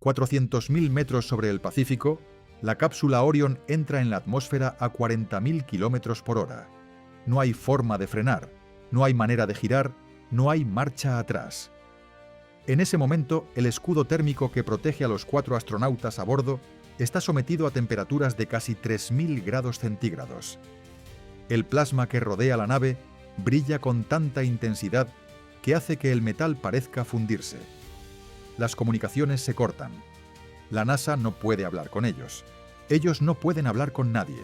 400.000 metros sobre el Pacífico, la cápsula Orion entra en la atmósfera a 40.000 km por hora. No hay forma de frenar, no hay manera de girar, no hay marcha atrás. En ese momento, el escudo térmico que protege a los 4 astronautas a bordo está sometido a temperaturas de casi 3.000 grados centígrados. El plasma que rodea la nave brilla con tanta intensidad que hace que el metal parezca fundirse. Las comunicaciones se cortan. La NASA no puede hablar con ellos. Ellos no pueden hablar con nadie.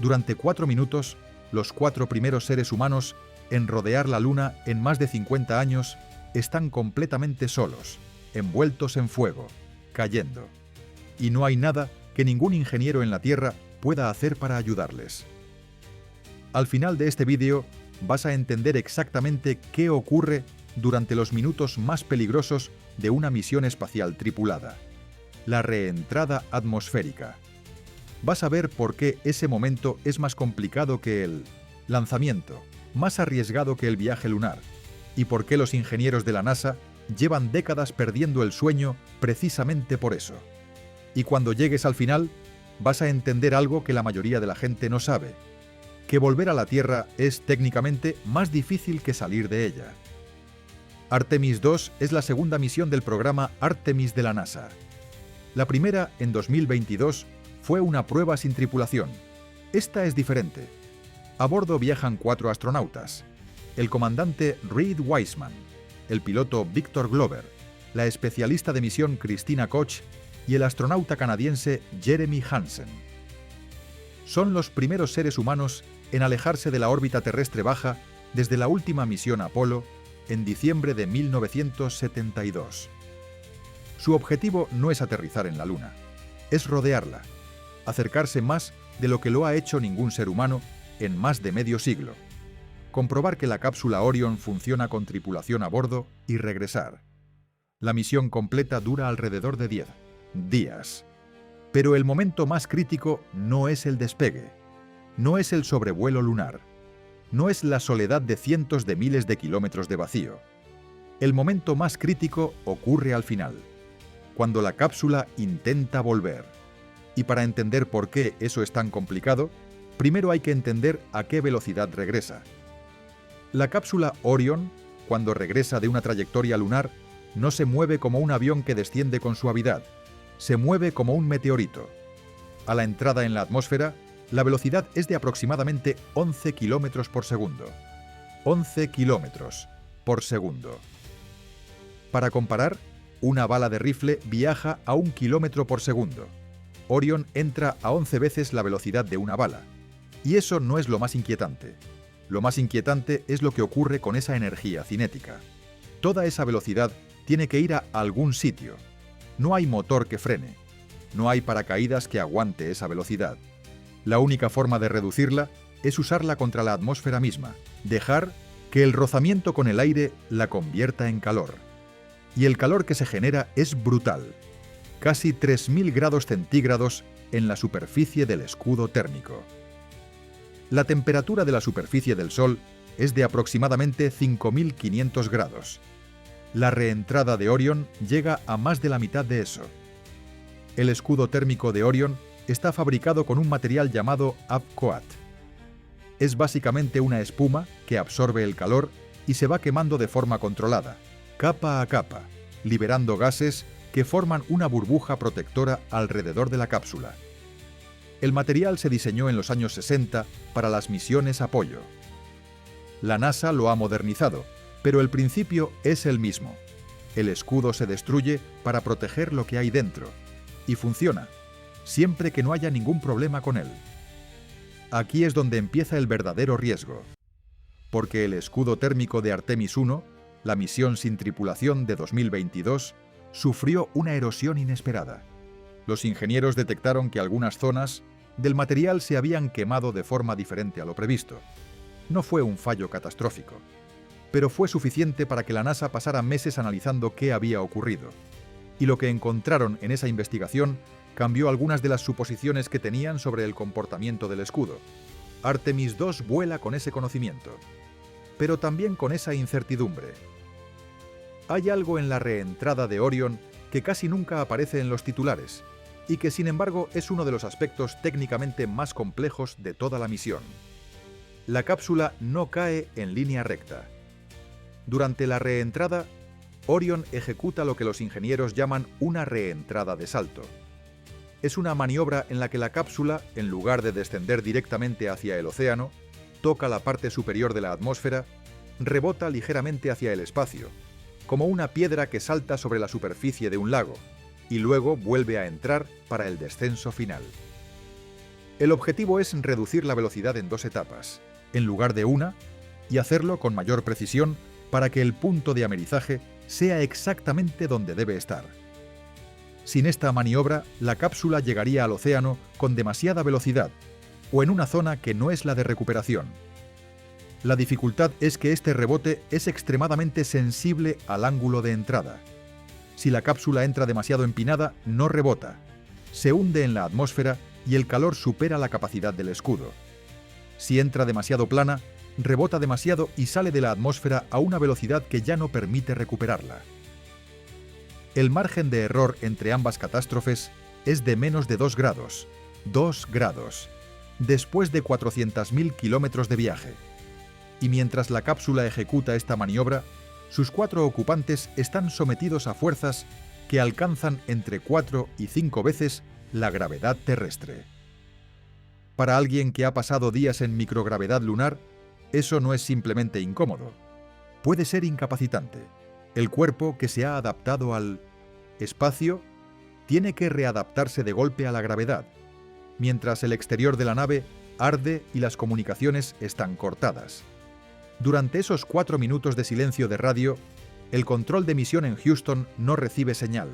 Durante 4 minutos, los 4 primeros seres humanos en rodear la Luna en más de 50 años están completamente solos, envueltos en fuego, cayendo. Y no hay nada que ningún ingeniero en la Tierra pueda hacer para ayudarles. Al final de este vídeo vas a entender exactamente qué ocurre durante los minutos más peligrosos de una misión espacial tripulada: la reentrada atmosférica. Vas a ver por qué ese momento es más complicado que el lanzamiento, más arriesgado que el viaje lunar, y por qué los ingenieros de la NASA llevan décadas perdiendo el sueño precisamente por eso. Y cuando llegues al final, vas a entender algo que la mayoría de la gente no sabe: que volver a la Tierra es técnicamente más difícil que salir de ella. Artemis II es la segunda misión del programa Artemis de la NASA. La primera, en 2022, fue una prueba sin tripulación. Esta es diferente. A bordo viajan 4 astronautas: el comandante Reid Wiseman, el piloto Victor Glover, la especialista de misión Christina Koch y el astronauta canadiense Jeremy Hansen. Son los primeros seres humanos en alejarse de la órbita terrestre baja desde la última misión Apolo en diciembre de 1972. Su objetivo no es aterrizar en la Luna, es rodearla, acercarse más de lo que lo ha hecho ningún ser humano en más de medio siglo, comprobar que la cápsula Orion funciona con tripulación a bordo y regresar. La misión completa dura alrededor de 10 días. Pero el momento más crítico no es el despegue, no es el sobrevuelo lunar, no es la soledad de cientos de miles de kilómetros de vacío. El momento más crítico ocurre al final, cuando la cápsula intenta volver. Y para entender por qué eso es tan complicado, primero hay que entender a qué velocidad regresa. La cápsula Orion, cuando regresa de una trayectoria lunar, no se mueve como un avión que desciende con suavidad, se mueve como un meteorito. A la entrada en la atmósfera, la velocidad es de aproximadamente 11 km por segundo. 11 km por segundo. Para comparar, una bala de rifle viaja a 1 km por segundo. Orion entra a 11 veces la velocidad de una bala. Y eso no es lo más inquietante. Lo más inquietante es lo que ocurre con esa energía cinética. Toda esa velocidad tiene que ir a algún sitio. No hay motor que frene. No hay paracaídas que aguante esa velocidad. La única forma de reducirla es usarla contra la atmósfera misma, dejar que el rozamiento con el aire la convierta en calor. Y el calor que se genera es brutal. Casi 3.000 grados centígrados en la superficie del escudo térmico. La temperatura de la superficie del Sol es de aproximadamente 5.500 grados. La reentrada de Orion llega a más de la mitad de eso. El escudo térmico de Orion está fabricado con un material llamado ABQUAT. Es básicamente una espuma que absorbe el calor y se va quemando de forma controlada, capa a capa, liberando gases que forman una burbuja protectora alrededor de la cápsula. El material se diseñó en los años 60 para las misiones Apollo. La NASA lo ha modernizado, pero el principio es el mismo. El escudo se destruye para proteger lo que hay dentro, y funciona, siempre que no haya ningún problema con él. Aquí es donde empieza el verdadero riesgo, porque el escudo térmico de Artemis I, la misión sin tripulación de 2022, sufrió una erosión inesperada. Los ingenieros detectaron que algunas zonas del material se habían quemado de forma diferente a lo previsto. No fue un fallo catastrófico, pero fue suficiente para que la NASA pasara meses analizando qué había ocurrido. Y lo que encontraron en esa investigación cambió algunas de las suposiciones que tenían sobre el comportamiento del escudo. Artemis II vuela con ese conocimiento, pero también con esa incertidumbre. Hay algo en la reentrada de Orion que casi nunca aparece en los titulares y que sin embargo es uno de los aspectos técnicamente más complejos de toda la misión. La cápsula no cae en línea recta. Durante la reentrada, Orion ejecuta lo que los ingenieros llaman una reentrada de salto. Es una maniobra en la que la cápsula, en lugar de descender directamente hacia el océano, toca la parte superior de la atmósfera, rebota ligeramente hacia el espacio, como una piedra que salta sobre la superficie de un lago, y luego vuelve a entrar para el descenso final. El objetivo es reducir la velocidad en 2 etapas, en lugar de una, y hacerlo con mayor precisión para que el punto de amerizaje sea exactamente donde debe estar. Sin esta maniobra, la cápsula llegaría al océano con demasiada velocidad, o en una zona que no es la de recuperación. La dificultad es que este rebote es extremadamente sensible al ángulo de entrada. Si la cápsula entra demasiado empinada, no rebota. Se hunde en la atmósfera y el calor supera la capacidad del escudo. Si entra demasiado plana, rebota demasiado y sale de la atmósfera a una velocidad que ya no permite recuperarla. El margen de error entre ambas catástrofes es de menos de 2 grados. 2 grados. Después de 400.000 kilómetros de viaje. Y mientras la cápsula ejecuta esta maniobra, sus 4 ocupantes están sometidos a fuerzas que alcanzan entre 4 y 5 veces la gravedad terrestre. Para alguien que ha pasado días en microgravedad lunar, eso no es simplemente incómodo. Puede ser incapacitante. El cuerpo que se ha adaptado al espacio tiene que readaptarse de golpe a la gravedad, mientras el exterior de la nave arde y las comunicaciones están cortadas. Durante esos 4 minutos de silencio de radio, el control de misión en Houston no recibe señal.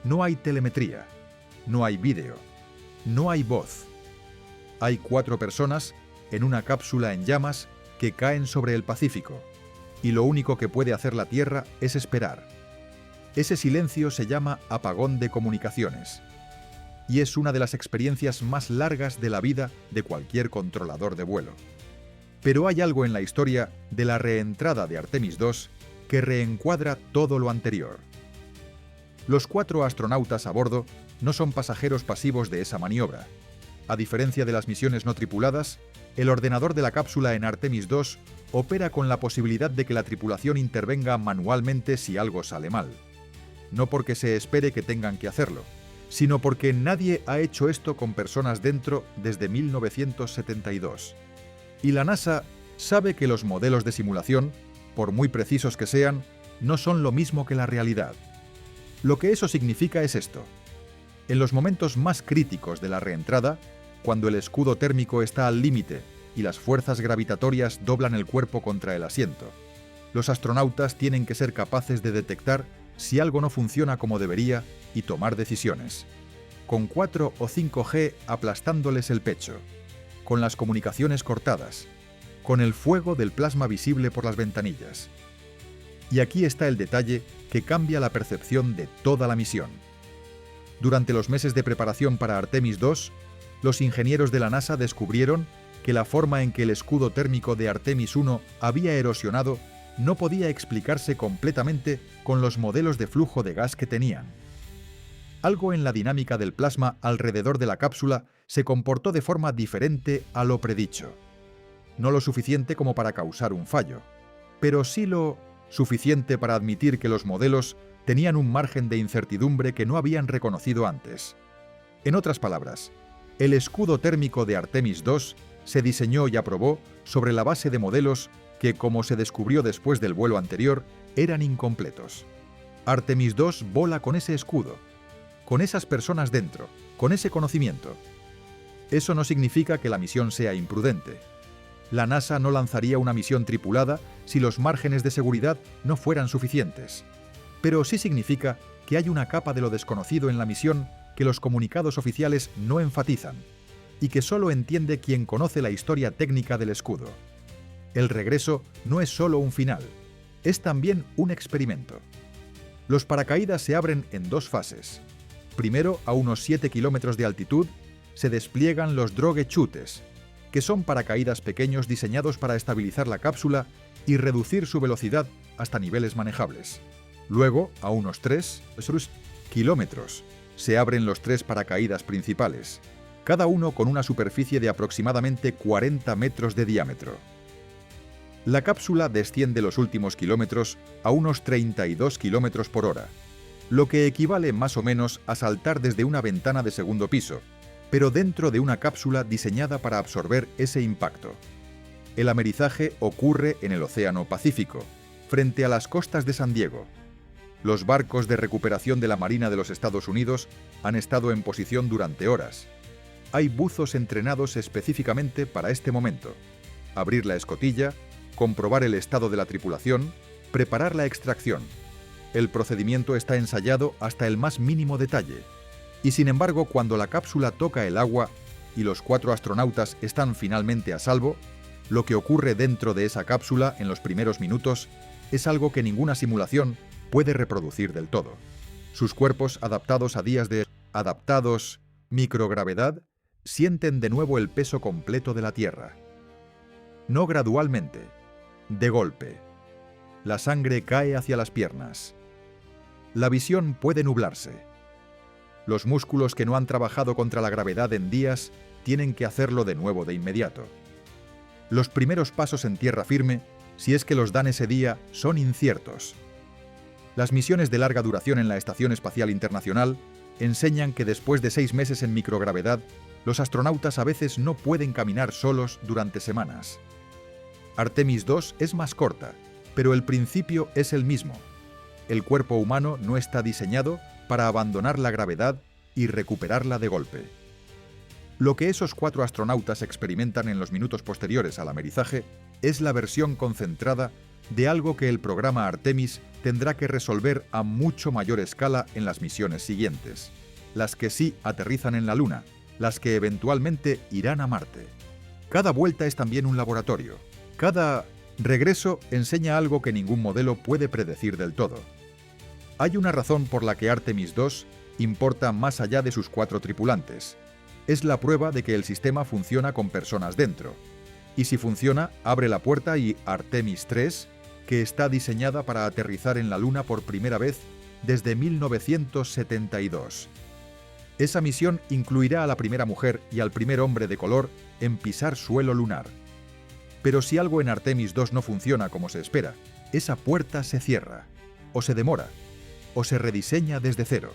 No hay telemetría. No hay vídeo. No hay voz. Hay 4 personas en una cápsula en llamas que caen sobre el Pacífico, y lo único que puede hacer la Tierra es esperar. Ese silencio se llama apagón de comunicaciones, y es una de las experiencias más largas de la vida de cualquier controlador de vuelo. Pero hay algo en la historia de la reentrada de Artemis II que reencuadra todo lo anterior. Los 4 astronautas a bordo no son pasajeros pasivos de esa maniobra. A diferencia de las misiones no tripuladas, el ordenador de la cápsula en Artemis II opera con la posibilidad de que la tripulación intervenga manualmente si algo sale mal. No porque se espere que tengan que hacerlo, sino porque nadie ha hecho esto con personas dentro desde 1972. Y la NASA sabe que los modelos de simulación, por muy precisos que sean, no son lo mismo que la realidad. Lo que eso significa es esto. En los momentos más críticos de la reentrada, cuando el escudo térmico está al límite y las fuerzas gravitatorias doblan el cuerpo contra el asiento, los astronautas tienen que ser capaces de detectar si algo no funciona como debería y tomar decisiones. Con 4 o 5G aplastándoles el pecho, con las comunicaciones cortadas, con el fuego del plasma visible por las ventanillas. Y aquí está el detalle que cambia la percepción de toda la misión. Durante los meses de preparación para Artemis II, los ingenieros de la NASA descubrieron que la forma en que el escudo térmico de Artemis I había erosionado no podía explicarse completamente con los modelos de flujo de gas que tenían. Algo en la dinámica del plasma alrededor de la cápsula se comportó de forma diferente a lo predicho. No lo suficiente como para causar un fallo, pero sí lo suficiente para admitir que los modelos tenían un margen de incertidumbre que no habían reconocido antes. En otras palabras, el escudo térmico de Artemis II se diseñó y aprobó sobre la base de modelos que, como se descubrió después del vuelo anterior, eran incompletos. Artemis II vola con ese escudo, con esas personas dentro, con ese conocimiento. Eso no significa que la misión sea imprudente. La NASA no lanzaría una misión tripulada si los márgenes de seguridad no fueran suficientes. Pero sí significa que hay una capa de lo desconocido en la misión que los comunicados oficiales no enfatizan, y que solo entiende quien conoce la historia técnica del escudo. El regreso no es solo un final, es también un experimento. Los paracaídas se abren en 2 fases. Primero, a unos 7 kilómetros de altitud, se despliegan los drogue-chutes, que son paracaídas pequeños diseñados para estabilizar la cápsula y reducir su velocidad hasta niveles manejables. Luego, a unos 3 kilómetros. Se abren los 3 paracaídas principales, cada uno con una superficie de aproximadamente 40 metros de diámetro. La cápsula desciende los últimos kilómetros a unos 32 kilómetros por hora, lo que equivale más o menos a saltar desde una ventana de segundo piso, pero dentro de una cápsula diseñada para absorber ese impacto. El amerizaje ocurre en el Océano Pacífico, frente a las costas de San Diego. Los barcos de recuperación de la Marina de los Estados Unidos han estado en posición durante horas. Hay buzos entrenados específicamente para este momento. Abrir la escotilla, comprobar el estado de la tripulación, preparar la extracción. El procedimiento está ensayado hasta el más mínimo detalle. Y sin embargo, cuando la cápsula toca el agua y los 4 astronautas están finalmente a salvo, lo que ocurre dentro de esa cápsula en los primeros minutos es algo que ninguna simulación puede reproducir del todo. Sus cuerpos adaptados a días de microgravedad sienten de nuevo el peso completo de la Tierra. No gradualmente, de golpe. La sangre cae hacia las piernas. La visión puede nublarse. Los músculos que no han trabajado contra la gravedad en días tienen que hacerlo de nuevo de inmediato. Los primeros pasos en tierra firme, si es que los dan ese día, son inciertos. Las misiones de larga duración en la Estación Espacial Internacional enseñan que después de 6 meses en microgravedad, los astronautas a veces no pueden caminar solos durante semanas. Artemis II es más corta, pero el principio es el mismo. El cuerpo humano no está diseñado para abandonar la gravedad y recuperarla de golpe. Lo que esos 4 astronautas experimentan en los minutos posteriores al amerizaje es la versión concentrada de algo que el programa Artemis tendrá que resolver a mucho mayor escala en las misiones siguientes, las que sí aterrizan en la Luna, las que eventualmente irán a Marte. Cada vuelta es también un laboratorio. Cada regreso enseña algo que ningún modelo puede predecir del todo. Hay una razón por la que Artemis II importa más allá de sus 4 tripulantes. Es la prueba de que el sistema funciona con personas dentro. Y si funciona, abre la puerta y Artemis III, que está diseñada para aterrizar en la Luna por primera vez desde 1972. Esa misión incluirá a la primera mujer y al primer hombre de color en pisar suelo lunar. Pero si algo en Artemis II no funciona como se espera, esa puerta se cierra, o se demora, o se rediseña desde cero.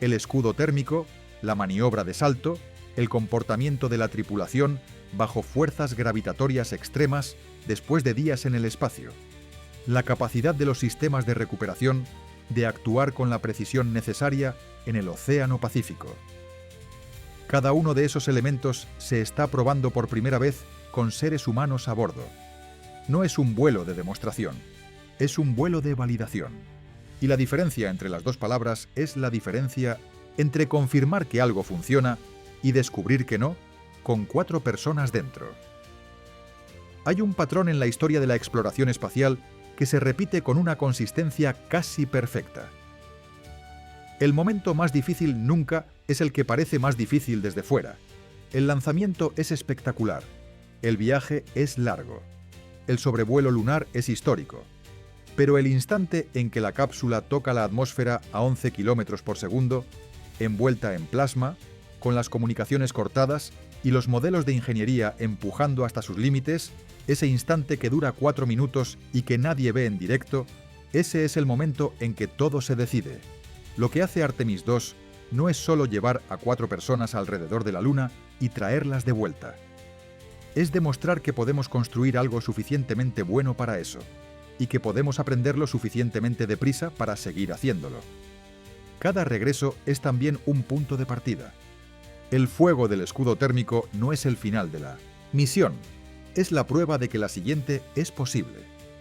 El escudo térmico, la maniobra de salto, el comportamiento de la tripulación bajo fuerzas gravitatorias extremas después de días en el espacio, la capacidad de los sistemas de recuperación de actuar con la precisión necesaria en el Océano Pacífico. Cada uno de esos elementos se está probando por primera vez con seres humanos a bordo. No es un vuelo de demostración, es un vuelo de validación. Y la diferencia entre las dos palabras es la diferencia entre confirmar que algo funciona y descubrir que no, con 4 personas dentro. Hay un patrón en la historia de la exploración espacial que se repite con una consistencia casi perfecta. El momento más difícil nunca es el que parece más difícil desde fuera. El lanzamiento es espectacular. El viaje es largo. El sobrevuelo lunar es histórico. Pero el instante en que la cápsula toca la atmósfera a 11 km por segundo, envuelta en plasma, con las comunicaciones cortadas y los modelos de ingeniería empujando hasta sus límites, ese instante que dura 4 minutos y que nadie ve en directo, ese es el momento en que todo se decide. Lo que hace Artemis II no es solo llevar a 4 personas alrededor de la Luna y traerlas de vuelta. Es demostrar que podemos construir algo suficientemente bueno para eso, y que podemos aprenderlo suficientemente deprisa para seguir haciéndolo. Cada regreso es también un punto de partida. El fuego del escudo térmico no es el final de la misión, es la prueba de que la siguiente es posible.